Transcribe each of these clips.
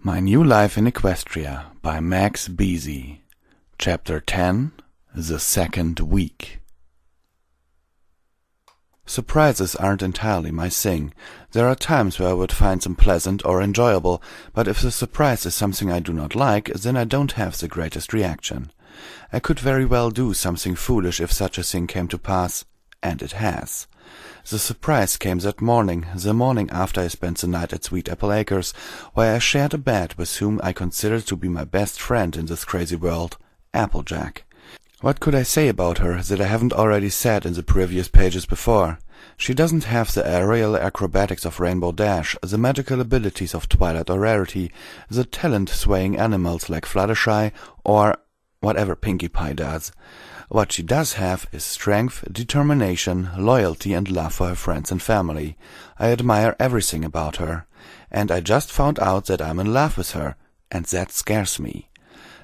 My New Life in Equestria by MaxBeezy. Chapter 10. The Second Week. Surprises aren't entirely my thing. There are times where I would find them pleasant or enjoyable, but if the surprise is something I do not like, then I don't have the greatest reaction. I could very well do something foolish if such a thing came to pass, and it has. The surprise came that morning, the morning after I spent the night at Sweet Apple Acres, where I shared a bed with whom I considered to be my best friend in this crazy world, Applejack. What could I say about her that I haven't already said in the previous pages before? She doesn't have the aerial acrobatics of Rainbow Dash, the magical abilities of Twilight or Rarity, the talent swaying animals like Fluttershy, or whatever Pinkie Pie does. What she does have is strength, determination, loyalty, and love for her friends and family. I admire everything about her. And I just found out that I'm in love with her, and that scares me.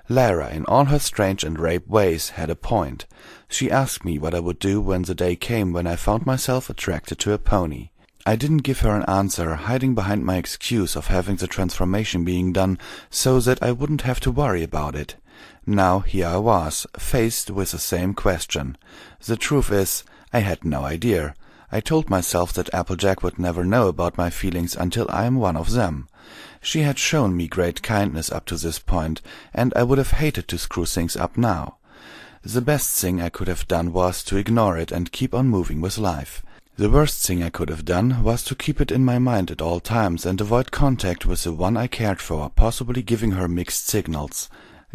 Lara, in all her strange and rape ways, had a point. She asked me what I would do when the day came when I found myself attracted to a pony. I didn't give her an answer, hiding behind my excuse of having the transformation being done so that I wouldn't have to worry about it. Now here I was, faced with the same question. The truth is, I had no idea. I told myself that Applejack would never know about my feelings until I am one of them. She had shown me great kindness up to this point, and I would have hated to screw things up now. The best thing I could have done was to ignore it and keep on moving with life. The worst thing I could have done was to keep it in my mind at all times and avoid contact with the one I cared for, possibly giving her mixed signals.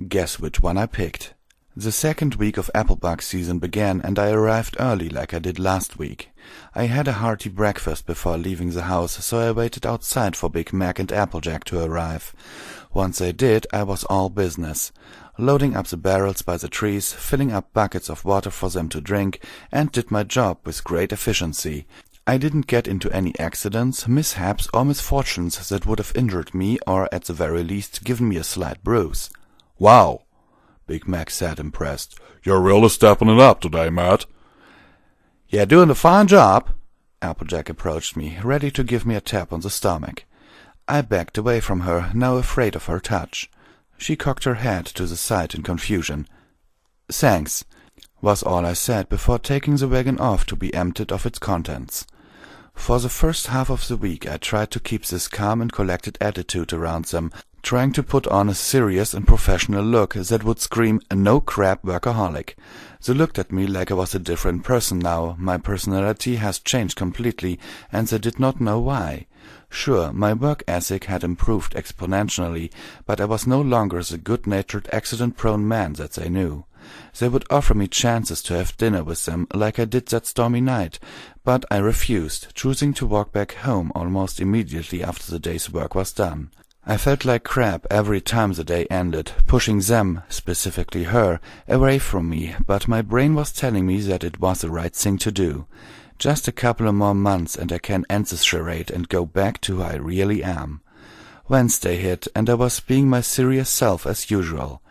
Guess which one I picked. The second week of Applebug season began, and I arrived early like I did last week. I had a hearty breakfast before leaving the house, so I waited outside for Big Mac and Applejack to arrive. Once they did, I was all business. Loading up the barrels by the trees, filling up buckets of water for them to drink, and did my job with great efficiency. I didn't get into any accidents, mishaps, or misfortunes that would have injured me or, at the very least, given me a slight bruise. "Wow," Big Mac said, impressed. "You're really stepping it up today, Matt." "You're doing a fine job." Applejack approached me, ready to give me a tap on the stomach. I backed away from her, now afraid of her touch. She cocked her head to the side in confusion. "Thanks," was all I said before taking the wagon off to be emptied of its contents. For the first half of the week I tried to keep this calm and collected attitude around them, trying to put on a serious and professional look that would scream no crap workaholic. They looked at me like I was a different person now. My personality has changed completely, and they did not know why. Sure, my work ethic had improved exponentially, but I was no longer the good-natured, accident-prone man that they knew. They would offer me chances to have dinner with them, like I did that stormy night, but I refused, choosing to walk back home almost immediately after the day's work was done. I felt like crap every time the day ended, pushing them, specifically her, away from me, but my brain was telling me that it was the right thing to do. Just a couple of more months and I can end this charade and go back to who I really am. Wednesday hit, and I was being my serious self as usual.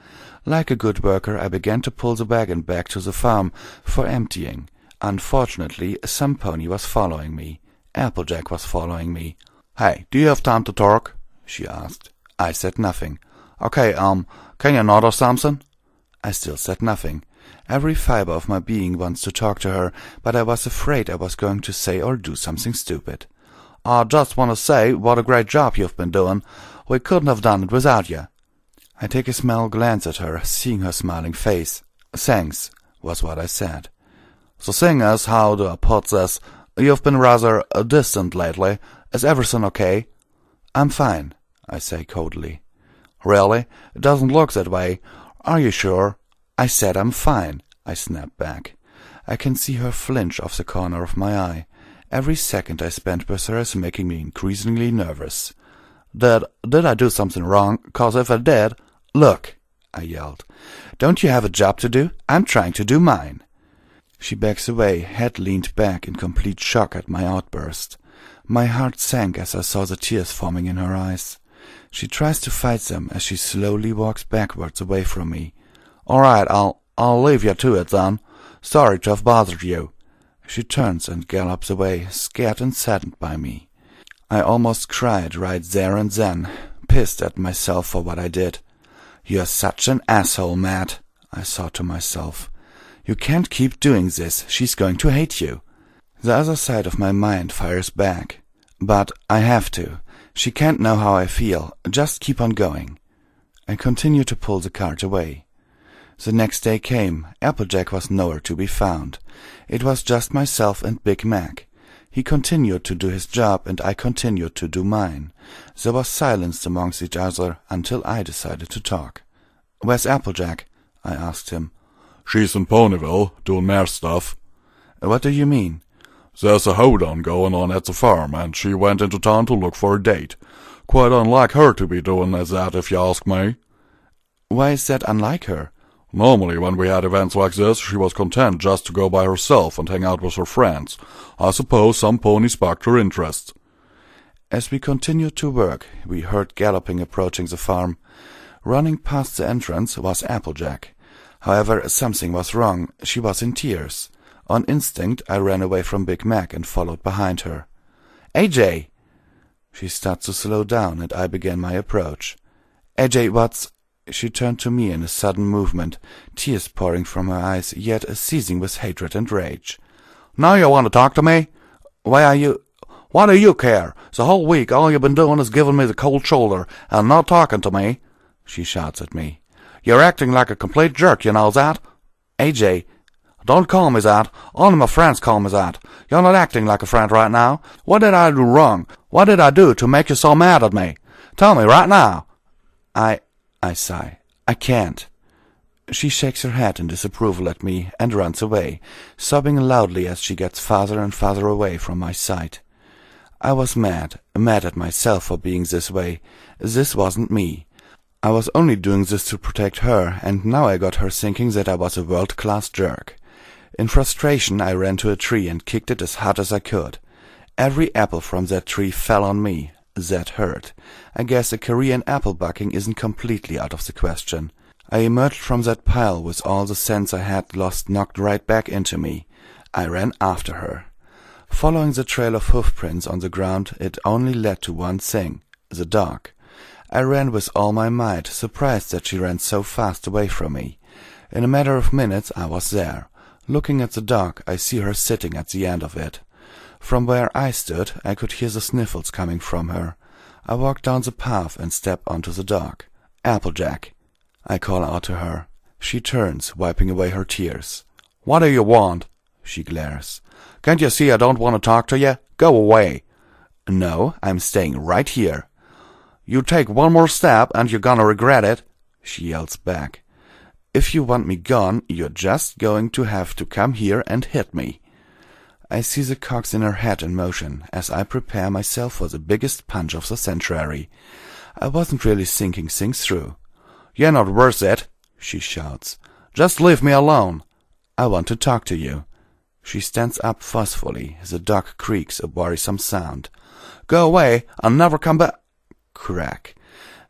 Like a good worker, I began to pull the wagon back to the farm for emptying. Unfortunately, some pony was following me. Applejack was following me. "Hey, do you have time to talk?" she asked. I said nothing. "Okay, can you nod or something?" I still said nothing. Every fiber of my being wants to talk to her, but I was afraid I was going to say or do something stupid. "I just want to say what a great job you've been doing. We couldn't have done it without you." I take a small glance at her, seeing her smiling face. "Thanks," was what I said. "The thing is, how do I put this? You've been rather distant lately. Is everything okay?" "I'm fine," I say coldly. "Really? It doesn't look that way. Are you sure?" "I said I'm fine," I snapped back. I can see her flinch off the corner of my eye. Every second I spent with her is making me increasingly nervous. Did I do something wrong? 'Cause if I did... "Look," I yelled. "Don't you have a job to do? I'm trying to do mine." She backs away, head leaned back in complete shock at my outburst. My heart sank as I saw the tears forming in her eyes. She tries to fight them as she slowly walks backwards away from me. "All right, I'll leave you to it then. Sorry to have bothered you." She turns and gallops away, scared and saddened by me. I almost cried right there and then. pissed at myself for what I did. "You're such an asshole, Matt," I thought to myself. "You can't keep doing this. She's going to hate you." The other side of my mind fires back. "But I have to. She can't know how I feel. Just keep on going." I continued to pull the cart away. The next day came. Applejack was nowhere to be found. It was just myself and Big Mac. He continued to do his job, and I continued to do mine. There was silence amongst each other until I decided to talk. "Where's Applejack?" I asked him. "She's in Ponyville, doing mare stuff." "What do you mean?" "There's a hoedown going on at the farm, and she went into town to look for a date. Quite unlike her to be doing that, if you ask me." "Why is that unlike her?" "Normally, when we had events like this, she was content just to go by herself and hang out with her friends. I suppose some pony sparked her interest." As we continued to work, we heard galloping approaching the farm. Running past the entrance was Applejack. However, something was wrong. She was in tears. On instinct, I ran away from Big Mac and followed behind her. "AJ!" She started to slow down, and I began my approach. "AJ, what's—" She turned to me in a sudden movement, tears pouring from her eyes, yet seething with hatred and rage. "Now you want to talk to me? "Why are you—" "What do you care? The whole week all you've been doing is giving me the cold shoulder, and not talking to me," she shouts at me. "You're acting like a complete jerk, you know that?" "AJ—" "Don't call me that. Only my friends call me that. You're not acting like a friend right now. What did I do wrong? What did I do to make you so mad at me? Tell me right now." I sigh. "I can't." She shakes her head in disapproval at me and runs away, sobbing loudly as she gets farther and farther away from my sight. I was mad at myself for being this way. This wasn't me. I was only doing this to protect her, and now I got her thinking that I was a world-class jerk. In frustration, I ran to a tree and kicked it as hard as I could. Every apple from that tree fell on me. That hurt. I guess a career in apple bucking isn't completely out of the question. I emerged from that pile with all the sense I had lost knocked right back into me. I ran after her. Following the trail of hoofprints on the ground, it only led to one thing: the dog. I ran with all my might, surprised that she ran so fast away from me. In a matter of minutes I was there. Looking at the dog, I see her sitting at the end of it. From where I stood, I could hear the sniffles coming from her. I walk down the path and step onto the dog. "Applejack," I call out to her. She turns, wiping away her tears. "What do you want?" she glares. "Can't you see I don't want to talk to you? Go away." "No, I'm staying right here." "You take one more step and you're gonna regret it," she yells back. "If you want me gone, you're just going to have to come here and hit me." I see the cogs in her head in motion as I prepare myself for the biggest punch of the century. I wasn't really thinking things through. "You're not worth it," she shouts. "Just leave me alone." "I want to talk to you." She stands up forcefully. The dog creaks a worrisome sound. "Go away and never come back." Crack.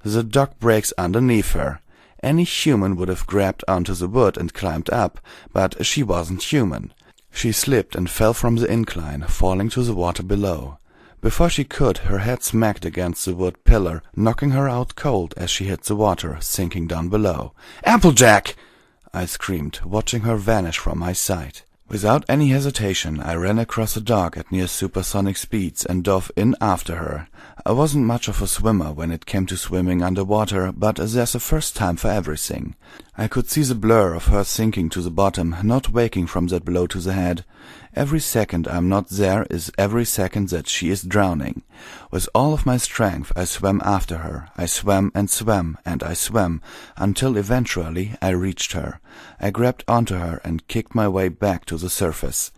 The dog breaks underneath her. Any human would have grabbed onto the wood and climbed up, but she wasn't human. She slipped and fell from the incline, falling to the water below. Before she could, her head smacked against the wood pillar, knocking her out cold as she hit the water, sinking down below. "Applejack!" I screamed, watching her vanish from my sight. Without any hesitation, I ran across the dog at near supersonic speeds and dove in after her. I wasn't much of a swimmer when it came to swimming underwater, but there's a first time for everything. I could see the blur of her sinking to the bottom, not waking from that blow to the head. Every second I'm not there is every second that she is drowning. With all of my strength I swam after her. I swam and swam, and I swam, until eventually I reached her. I grabbed onto her and kicked my way back to the surface.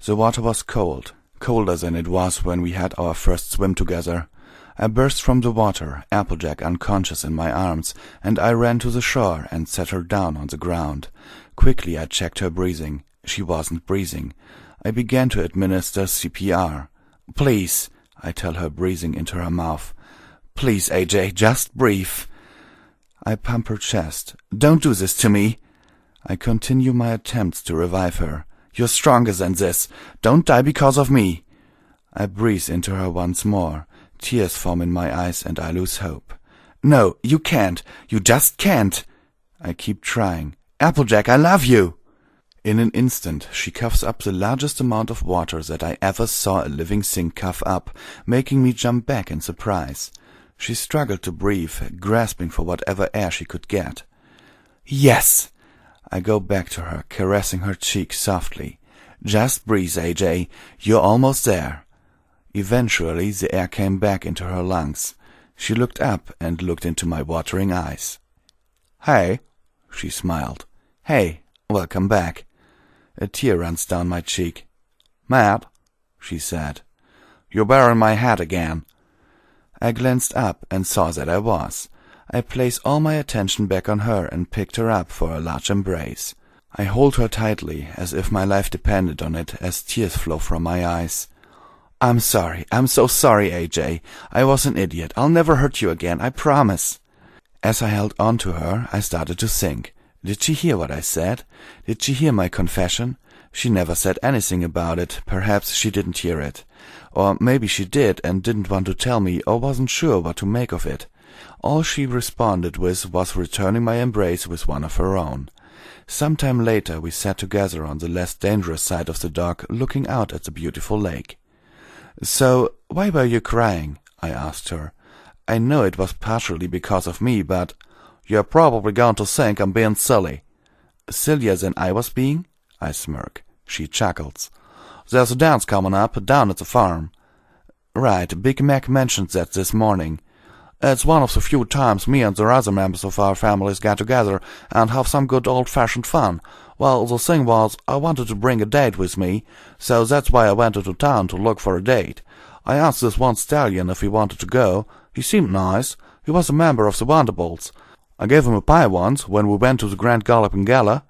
The water was cold, colder than it was when we had our first swim together. I burst from the water, Applejack unconscious in my arms, and I ran to the shore and set her down on the ground. Quickly I checked her breathing. She wasn't breathing. I began to administer CPR. "Please," I tell her, breathing into her mouth. "Please, AJ, just breathe." I pump her chest. "Don't do this to me." I continue my attempts to revive her. "You're stronger than this. Don't die because of me." I breathe into her once more. Tears form in my eyes and I lose hope. No, you can't. You just can't. I keep trying. Applejack, I love you. In an instant, she coughs up the largest amount of water that I ever saw a living thing cough up, making me jump back in surprise. She struggled to breathe, grasping for whatever air she could get. Yes! I go back to her, caressing her cheek softly. Just breathe, AJ. You're almost there. Eventually, the air came back into her lungs. She looked up and looked into my watering eyes. Hey, she smiled. Hey, welcome back. A tear runs down my cheek. Matt, she said, you're wearing my hat again. I glanced up and saw that I was. I placed all my attention back on her and picked her up for a large embrace. I hold her tightly, as if my life depended on it, as tears flow from my eyes. I'm sorry. I'm so sorry, AJ. I was an idiot. I'll never hurt you again, I promise. As I held on to her, I started to think. Did she hear what I said? Did she hear my confession? She never said anything about it. Perhaps she didn't hear it. Or maybe she did and didn't want to tell me or wasn't sure what to make of it. All she responded with was returning my embrace with one of her own. Some time later we sat together on the less dangerous side of the dock, looking out at the beautiful lake. So, why were you crying? I asked her. I know it was partially because of me, but you're probably going to think I'm being silly. Sillier than I was being? I smirk. She chuckles. There's a dance coming up down at the farm. Right, Big Mac mentioned that this morning. It's one of the few times me and the other members of our families get together and have some good old-fashioned fun. Well, the thing was, I wanted to bring a date with me, so that's why I went into town to look for a date. I asked this one stallion if he wanted to go. He seemed nice. He was a member of the Wonderbolts. I gave him a pie once when we went to the Grand Galloping Gala.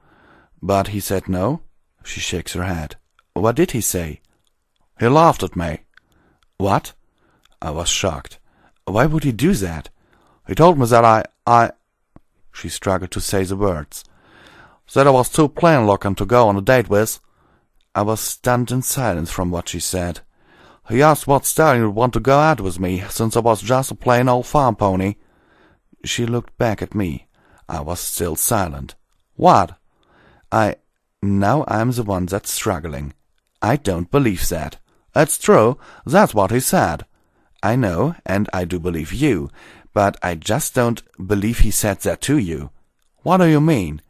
But he said no. She shakes her head. What did he say? He laughed at me. What? I was shocked. Why would he do that? He told me that I... She struggled to say the words. Said I was too plain-looking to go on a date with. I was stunned in silence from what she said. He asked what stallion would want to go out with me, since I was just a plain old farm pony. She looked back at me. I was still silent. What? Now I'm the one that's struggling. I don't believe that. It's true. That's what he said. I know, and I do believe you, but I just don't believe he said that to you. What do you mean?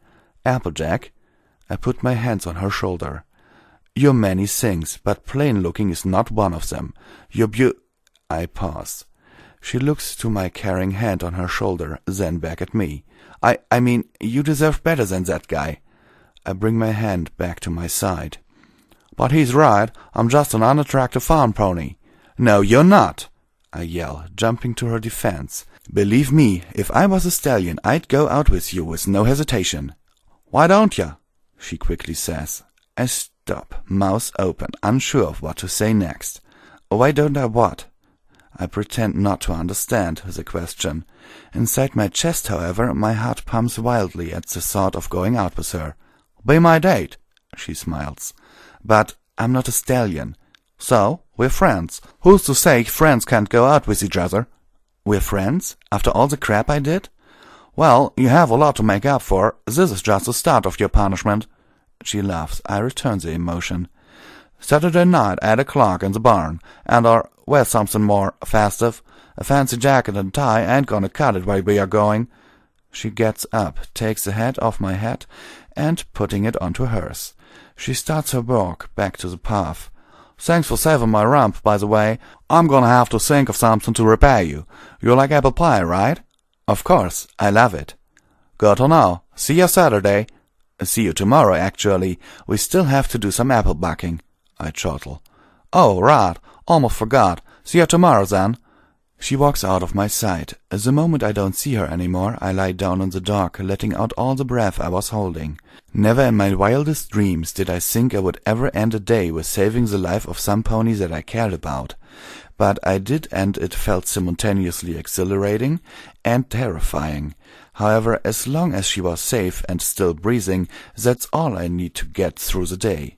Applejack. I put my hands on her shoulder. You're many things, but plain-looking is not one of them. You're I pause. She looks to my caring hand on her shoulder, then back at me. I mean, you deserve better than that guy. I bring my hand back to my side. But he's right. I'm just an unattractive farm pony. No, you're not, I yell, jumping to her defense. Believe me, if I was a stallion, I'd go out with you with no hesitation. Why don't ya? She quickly says. I stop, mouth open, unsure of what to say next. Why don't I what? I pretend not to understand the question. Inside my chest, however, my heart pumps wildly at the thought of going out with her. Be my date, she smiles. But I'm not a stallion. So, we're friends. Who's to say friends can't go out with each other? We're friends? After all the crap I did? Well, you have a lot to make up for. This is just the start of your punishment. She laughs. I return the emotion. Saturday night, 8 o'clock in the barn. And wear something more festive. A fancy jacket and tie ain't gonna cut it where we are going. She gets up, takes the hat off my head, and putting it onto hers. She starts her walk back to the path. Thanks for saving my rump, by the way. I'm gonna have to think of something to repay you. You like apple pie, right? Of course, I love it. Good to know. See you Saturday. See you tomorrow, actually. We still have to do some apple bucking. I chortle. Oh, right. Almost forgot. See you tomorrow, then. She walks out of my sight. The moment I don't see her anymore, I lie down on the dock, letting out all the breath I was holding. Never in my wildest dreams did I think I would ever end a day with saving the life of some pony that I cared about. But I did, and it felt simultaneously exhilarating and terrifying. However, as long as she was safe and still breathing, that's all I need to get through the day.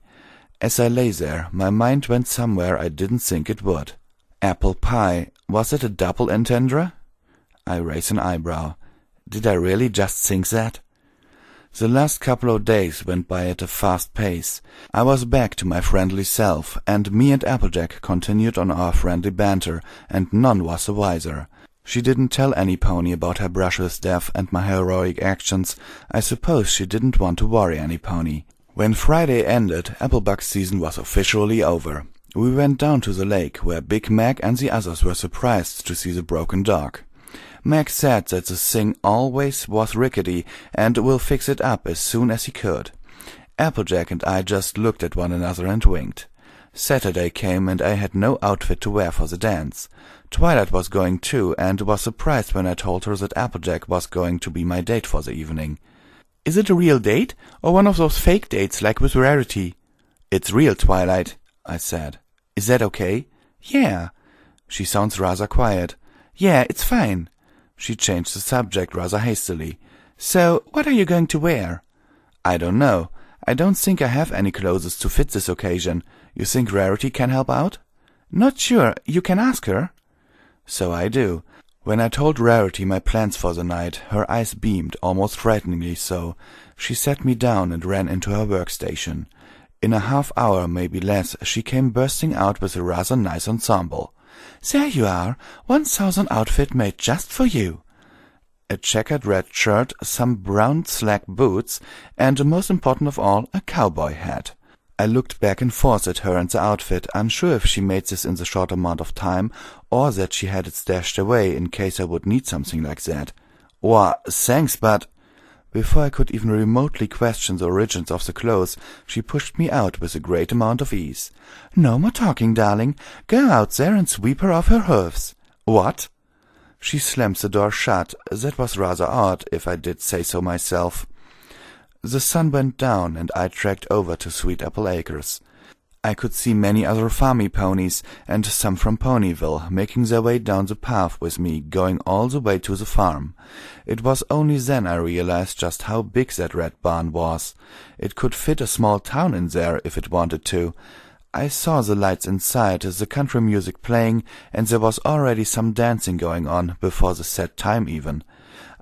As I lay there, my mind went somewhere I didn't think it would. Apple pie. Was it a double entendre? I raise an eyebrow. Did I really just think that? The last couple of days went by at a fast pace. I was back to my friendly self, and me and Applejack continued on our friendly banter, and none was the wiser. She didn't tell any pony about her brother's death and my heroic actions. I suppose she didn't want to worry any pony. When Friday ended, Applebuck season was officially over. We went down to the lake, where Big Mac and the others were surprised to see the broken dog. Mac said that the thing always was rickety and will fix it up as soon as he could. Applejack and I just looked at one another and winked. Saturday came and I had no outfit to wear for the dance. Twilight was going too, and was surprised when I told her that Applejack was going to be my date for the evening. "Is it a real date, or one of those fake dates like with Rarity?" "It's real, Twilight," I said. "Is that okay?" "Yeah." She sounds rather quiet. "Yeah, it's fine." She changed the subject rather hastily. "So, what are you going to wear?" "I don't know. I don't think I have any clothes to fit this occasion. You think Rarity can help out?" "Not sure. You can ask her." So I do. When I told Rarity my plans for the night, her eyes beamed, almost frighteningly so. She sat me down and ran into her workstation. In a half hour, maybe less, she came bursting out with a rather nice ensemble. "There you are, 1,000 outfit made just for you." A checkered red shirt, some brown slack boots, and, most important of all, a cowboy hat. I looked back and forth at her and the outfit, unsure if she made this in the short amount of time, or that she had it stashed away in case I would need something like that. "Why, thanks, but—" Before I could even remotely question the origins of the clothes, she pushed me out with a great amount of ease. "No more talking, darling. Go out there and sweep her off her hoofs." "What?" She slammed the door shut. That was rather odd, if I did say so myself. The sun went down, and I trekked over to Sweet Apple Acres. I could see many other farmy ponies, and some from Ponyville, making their way down the path with me, going all the way to the farm. It was only then I realized just how big that red barn was. It could fit a small town in there if it wanted to. I saw the lights inside, the country music playing, and there was already some dancing going on, before the set time even.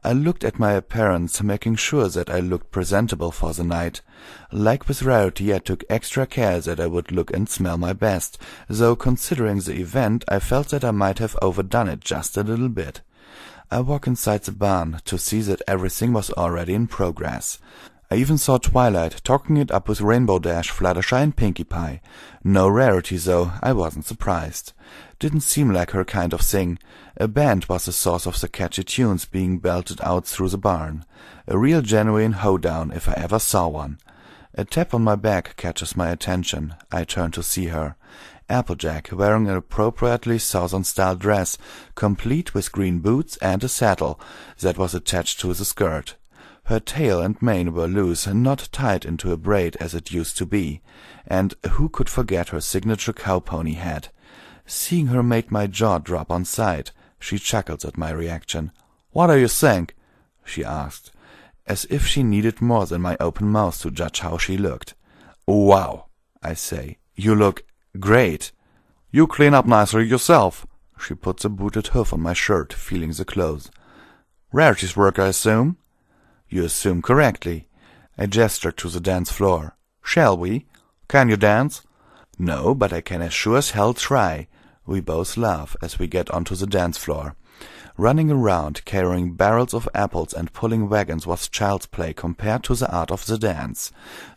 I looked at my appearance, making sure that I looked presentable for the night. Like with Rarity, I took extra care that I would look and smell my best, though considering the event, I felt that I might have overdone it just a little bit. I walked inside the barn to see that everything was already in progress. I even saw Twilight talking it up with Rainbow Dash, Fluttershy, and Pinkie Pie. No Rarity, though. I wasn't surprised. Didn't seem like her kind of thing. A band was the source of the catchy tunes being belted out through the barn. A real genuine hoedown, if I ever saw one. A tap on my back catches my attention. I turn to see her. Applejack, wearing an appropriately Southern-style dress, complete with green boots and a saddle that was attached to the skirt. Her tail and mane were loose, not tied into a braid as it used to be, and who could forget her signature cow-pony hat? Seeing her made my jaw drop on sight. She chuckled at my reaction. "What do you think?" she asked, as if she needed more than my open mouth to judge how she looked. "Wow," I say. "You look great." "You clean up nicer yourself." She put the booted hoof on my shirt, feeling the clothes. "Rarity's work, I assume?" "You assume correctly." I gestured to the dance floor. "Shall we? Can you dance?" "No, but I can as sure as hell try." We both laugh as we get onto the dance floor. Running around, carrying barrels of apples and pulling wagons was child's play compared to the art of the dance.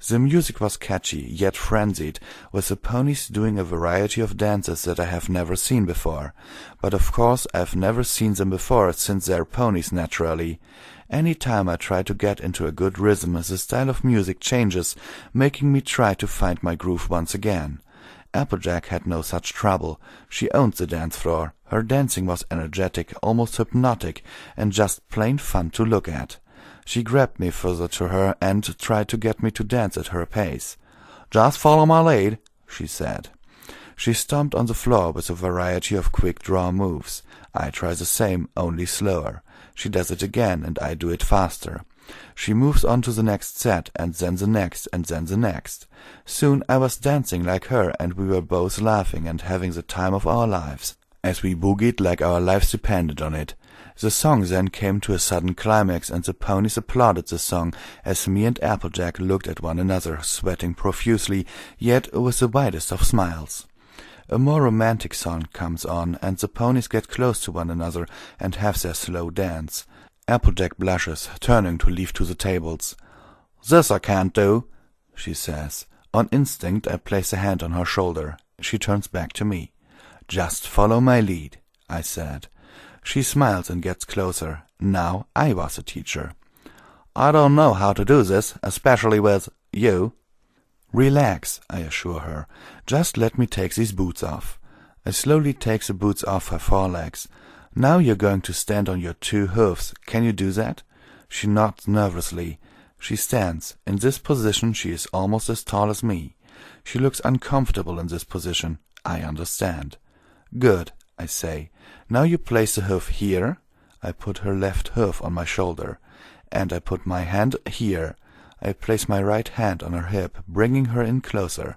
The music was catchy, yet frenzied, with the ponies doing a variety of dances that I have never seen before. But of course I've never seen them before, since they're ponies naturally. Any time I try to get into a good rhythm, the style of music changes, making me try to find my groove once again. Applejack had no such trouble. She owned the dance floor. Her dancing was energetic, almost hypnotic, and just plain fun to look at. She grabbed me further to her and tried to get me to dance at her pace. "Just follow my lead," she said. She stomped on the floor with a variety of quick-draw moves. I try the same, only slower. She does it again, and I do it faster. She moves on to the next set, and then the next, and then the next. Soon I was dancing like her, and we were both laughing and having the time of our lives. as we boogied like our lives depended on it. The song then came to a sudden climax, and the ponies applauded the song as me and Applejack looked at one another, sweating profusely, yet with the widest of smiles. A more romantic song comes on, and the ponies get close to one another and have their slow dance. Applejack blushes, turning to leave to the tables. "This I can't do," she says. On instinct, I place a hand on her shoulder. She turns back to me. "Just follow my lead," I said. She smiles and gets closer. Now I was a teacher. "I don't know how to do this, especially with you." "Relax," I assure her. "Just let me take these boots off." I slowly take the boots off her forelegs. "Now you're going to stand on your 2 hooves. Can you do that?" She nods nervously. She stands. In this position she is almost as tall as me. She looks uncomfortable in this position. I understand. "Good," I say. "Now you place the hoof here." I put her left hoof on my shoulder. "And I put my hand here." I place my right hand on her hip, bringing her in closer.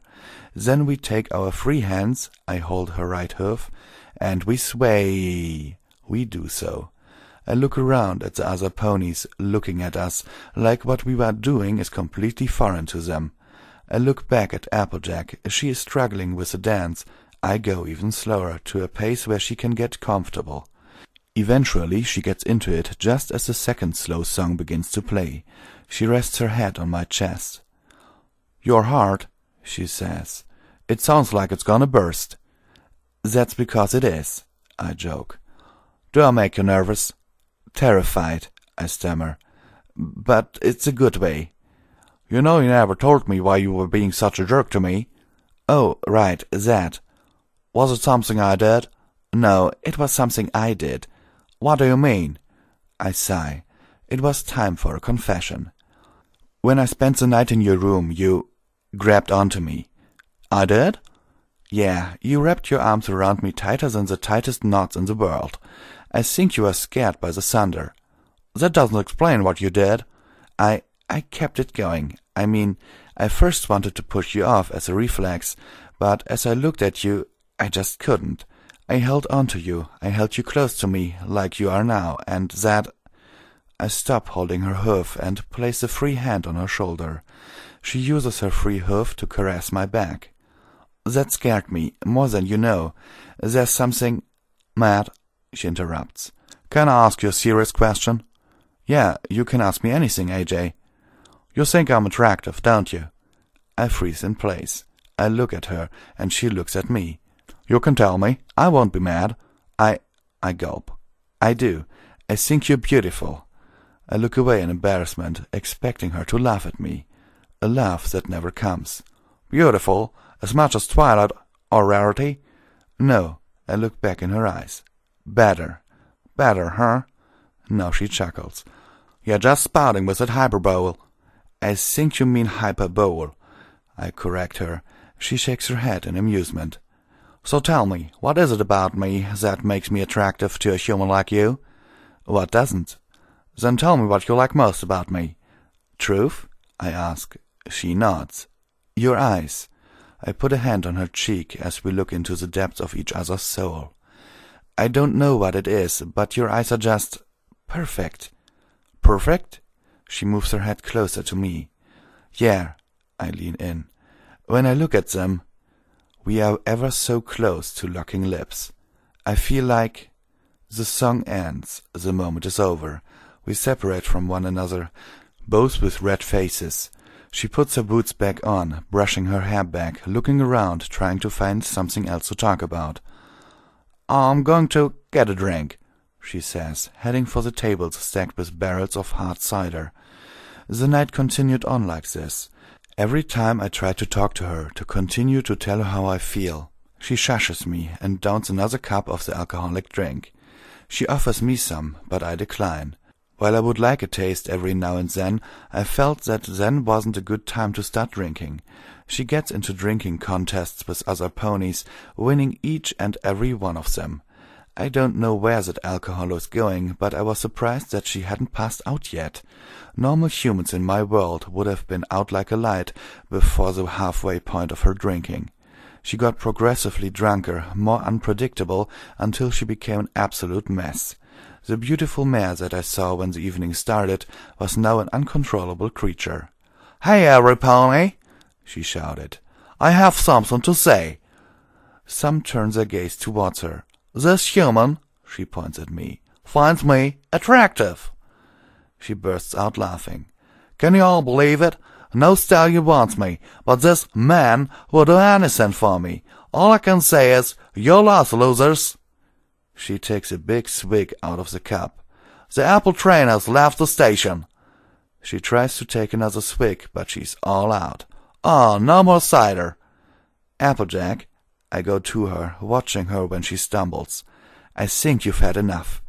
Then we take our free hands. I hold her right hoof. And we sway. We do so. I look around at the other ponies, looking at us, like what we were doing is completely foreign to them. I look back at Applejack. She is struggling with the dance. I go even slower, to a pace where she can get comfortable. Eventually she gets into it just as the second slow song begins to play. She rests her head on my chest. "Your heart," she says. "It sounds like it's gonna burst." "That's because it is," I joke. "Do I make you nervous?" "Terrified," I stammer. "But it's a good way." "You know you never told me why you were being such a jerk to me." "Oh, right, that." "Was it something I did?" "No, it was something I did." "What do you mean?" I sigh. It was time for a confession. "When I spent the night in your room, you grabbed onto me." "I did?" "Yeah, you wrapped your arms around me tighter than the tightest knots in the world. I think you were scared by the thunder." "That doesn't explain what you did." I kept it going. I mean, I first wanted to push you off as a reflex, but as I looked at you, I just couldn't. I held on to you. I held you close to me, like you are now, and that—" I stop holding her hoof and place a free hand on her shoulder. She uses her free hoof to caress my back. "That scared me, more than you know. There's something—" "Matt," she interrupts. "Can I ask you a serious question?" "Yeah, you can ask me anything, AJ." "You think I'm attractive, don't you?" I freeze in place. I look at her, and she looks at me. "You can tell me. I won't be mad." I gulp. "I do. I think you're beautiful." I look away in embarrassment, expecting her to laugh at me. A laugh that never comes. "Beautiful? As much as Twilight or Rarity?" "No." I look back in her eyes. "Better." "Better, huh?" Now she chuckles. "You're just spouting with that hyperbole." "I think you mean hyperbole." I correct her. She shakes her head in amusement. "So tell me, what is it about me that makes me attractive to a human like you?" "What doesn't?" "Then tell me what you like most about me." "Truth?" I ask. She nods. "Your eyes." I put a hand on her cheek as we look into the depths of each other's soul. "I don't know what it is, but your eyes are just perfect." "Perfect?" She moves her head closer to me. "Yeah." I lean in. "When I look at them, we are ever so close to locking lips. I feel like—" The song ends. The moment is over. We separate from one another, both with red faces. She puts her boots back on, brushing her hair back, looking around, trying to find something else to talk about. "I'm going to get a drink," she says, heading for the tables stacked with barrels of hard cider. The night continued on like this. Every time I tried to talk to her, to continue to tell her how I feel, she shushes me and downs another cup of the alcoholic drink. She offers me some, but I decline. While I would like a taste every now and then, I felt that then wasn't a good time to start drinking. She gets into drinking contests with other ponies, winning each and every one of them. I don't know where that alcohol was going, but I was surprised that she hadn't passed out yet. Normal humans in my world would have been out like a light before the halfway point of her drinking. She got progressively drunker, more unpredictable, until she became an absolute mess. The beautiful mare that I saw when the evening started was now an uncontrollable creature. "Hey, every pony," she shouted. "I have something to say." Some turned their gaze towards her. "This human," she points at me, "finds me attractive." She bursts out laughing. "Can you all believe it? No stallion wants me, but this man will do anything for me. All I can say is, you're lost, losers." She takes a big swig out of the cup. "The apple train has left the station." She tries to take another swig, but she's all out. "Oh, no more cider." "Applejack," I go to her, watching her when she stumbles. "I think you've had enough."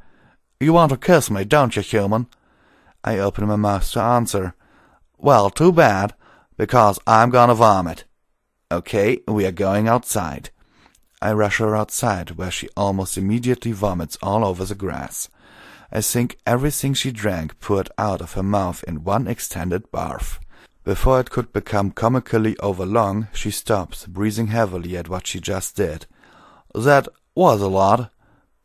"You want to kiss me, don't you, human?" I open my mouth to answer. "Well, too bad, because I'm gonna vomit." "Okay, we are going outside." I rush her outside, where she almost immediately vomits all over the grass. I think everything she drank poured out of her mouth in one extended barf. Before it could become comically overlong, she stops, breathing heavily at what she just did. "That was a lot,"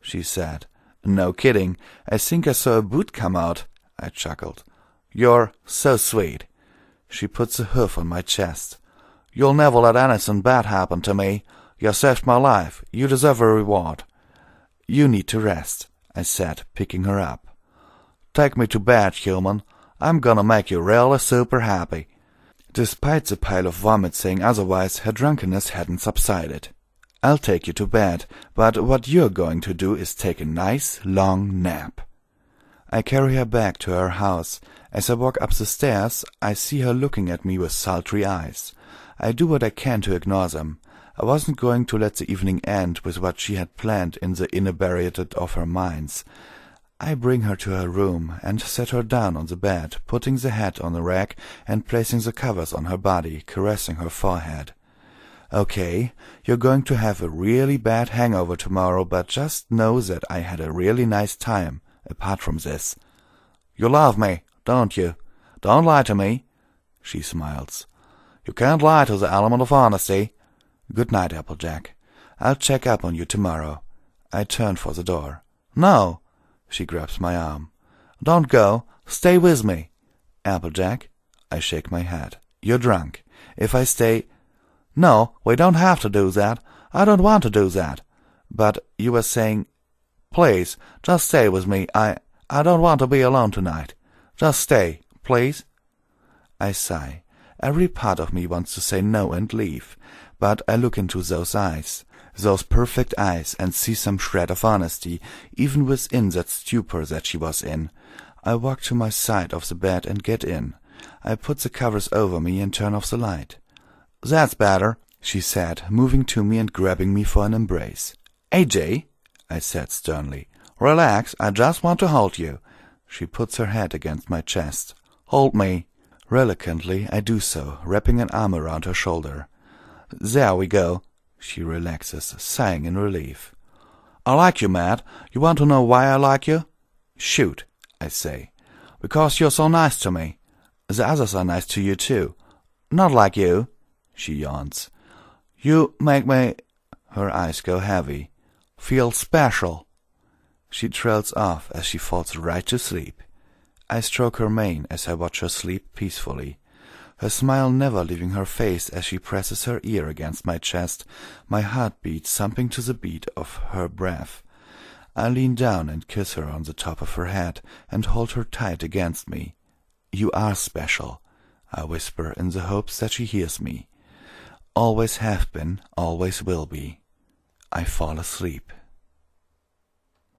she said. "No kidding. I think I saw a boot come out," I chuckled. "You're so sweet." She puts a hoof on my chest. "You'll never let anything bad happen to me. You saved my life. You deserve a reward." "You need to rest," I said, picking her up. "Take me to bed, human. I'm gonna make you really super happy." Despite the pile of vomit saying otherwise, her drunkenness hadn't subsided. "I'll take you to bed, but what you're going to do is take a nice, long nap." I carry her back to her house. As I walk up the stairs, I see her looking at me with sultry eyes. I do what I can to ignore them. I wasn't going to let the evening end with what she had planned in the inebriated of her minds. I bring her to her room and set her down on the bed, putting the hat on the rack and placing the covers on her body, caressing her forehead. "Okay, you're going to have a really bad hangover tomorrow, but just know that I had a really nice time, apart from this." "You love me, don't you? Don't lie to me." She smiles. "You can't lie to the element of honesty." "Good night, Applejack. I'll check up on you tomorrow." I turn for the door. "No." She grabs my arm. "Don't go. Stay with me." "Applejack?" I shake my head. "You're drunk. If I stay—" "No, we don't have to do that. I don't want to do that." "But you were saying—" "Please, just stay with me. I don't want to be alone tonight. Just stay, please." I sigh. Every part of me wants to say no and leave, but I look into those eyes, those perfect eyes, and see some shred of honesty, even within that stupor that she was in. I walk to my side of the bed and get in. I put the covers over me and turn off the light. "That's better," she said, moving to me and grabbing me for an embrace. "AJ," I said sternly. "Relax, I just want to hold you." She puts her head against my chest. "Hold me." Reluctantly, I do so, wrapping an arm around her shoulder. "There we go." She relaxes, sighing in relief. "I like you, Matt. You want to know why I like you?" "Shoot," I say. "Because you're so nice to me." "The others are nice to you, too." "Not like you." She yawns. "You make me—" Her eyes go heavy. "Feel special." She trails off as she falls right to sleep. I stroke her mane as I watch her sleep peacefully, her smile never leaving her face as she presses her ear against my chest, my heartbeat thumping to the beat of her breath. I lean down and kiss her on the top of her head and hold her tight against me. "You are special," I whisper in the hopes that she hears me. "Always have been, always will be." I fall asleep.